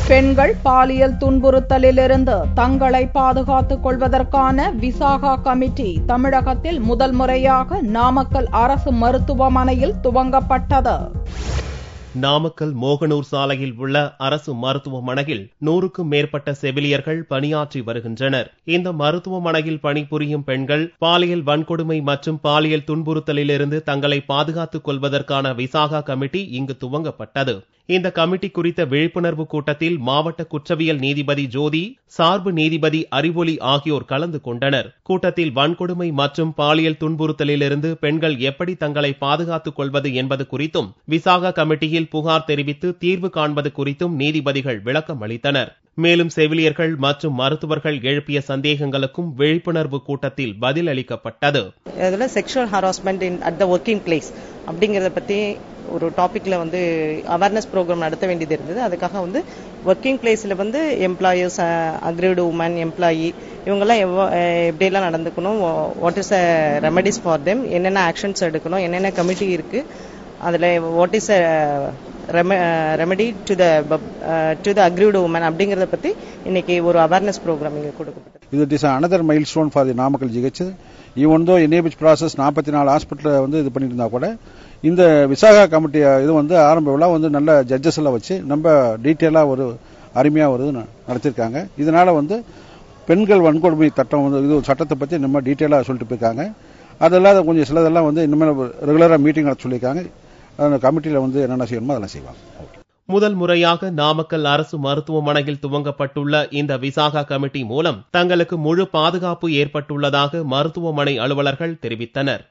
பெண்கள் பாலியல் துன்புறுத்தலிலிருந்து தங்களை பாதுகாத்துக் கொள்வதற்கான விசாகா கமிட்டி தமிழகத்தில் முதல் முறையாக நாமக்கல் அரசு மருத்துவமனையில் துவங்கப்பட்டது. நாமக்கல் மோகனூர் சாலையில் உள்ள அரசு மருத்துவமனையில் 100க்கும் மேற்பட்ட செவிலியர்கள் பணியாற்றி வருகின்றனர். இந்த மருத்துவமனையில் பணிபுரியும் பெண்கள் பாலியல் வன்கொடுமை மற்றும் பாலியல் துன்புறுத்தலிலிருந்து தங்களை பாதுகாத்துக் கொள்வதற்கான விசாகா கமிட்டி இங்கு துவங்கப்பட்டது. இந்த கமிட்டி குறித்த விழிப்புணர்வு கூட்டத்தில் மாவட்ட குற்றவியல் நீதிபதி ஜோதி, சார்பு நீதிபதி அறிவொளி ஆகியோர் கலந்து கொண்டனர். கூட்டத்தில் வன்கொடுமை மற்றும் பாலியல் துன்புறுத்தலிலிருந்து பெண்கள் எப்படி தங்களை பாதுகாத்துக் கொள்வது என்பது குறித்தும், விசாகா கமிட்டியில் புகார் தெரிவித்து தீர்வு காண்பது குறித்தும் நீதிபதிகள் விளக்கம் அளித்தனர். மேலும் செவிலியர்கள் மற்றும் மருத்துவர்கள் எழுப்பிய சந்தேகங்களுக்கும் விழிப்புணர்வு கூட்டத்தில் பதில் அளிக்கப்பட்டது. Sexual harassment at the working place அப்படிங்கறத பத்தி ஒரு டாபிக்ல அவேர்னஸ் ப்ரோக்ராம் நடத்த வேண்டியது இருந்தது. அதுக்காக ஒர்க்கிங் பிளேஸ்ல எம்ப்ளாயர்ஸ், அக்ரீவ்டு உமன், எம்ப்ளாயி இவங்கெல்லாம் எப்படியெல்லாம் நடந்துக்கணும், what is remedies for them, என்னென்ன ஆக்ஷன்ஸ் எடுக்கணும், என்னென்ன கமிட்டி இருக்கு, அதுல what is remedy to the aggrieved woman அப்படிங்கறத பத்தி இன்னைக்கு ஒரு அவேர்னஸ் ப்ரோக்ராம் இங்க கொடுக்கப்பட்டது. It is another milestone for the Namakkal GH. Even though NABH process 44 hospital இது பண்ணிட்டு இருந்தா கூட இந்த விசாகா கமிட்டி இது ஆரம்ப விழா நல்ல ஜட்ஜஸ் எல்லாம் வச்சு நம்ம டீட்டெயிலா ஒரு அருமையா ஒரு நடத்திருக்காங்க. இதனால பெண்கள் வன்கொடுமை சட்டம் இது சட்டத்தை பத்தி நம்ம டீட்டெயிலா சொல்லிட்டு போயிருக்காங்க. அதெல்லாம் கொஞ்சம் சிலதெல்லாம் இனிமேல் ரெகுலரா மீட்டிங் நடத்த சொல்லியிருக்காங்க. அந்த கமிட்டியில என்னென்ன செய்யணுமோ அதெல்லாம் செய்வாங்க. முதல் முறையாக நாமக்கல் அரசு மருத்துவமனையில் துவங்கப்பட்டுள்ள இந்த விசாகா கமிட்டி மூலம் தங்களுக்கு முழு பாதுகாப்பு ஏற்பட்டுள்ளதாக மருத்துவமனை அலுவலர்கள் தெரிவித்தனர்.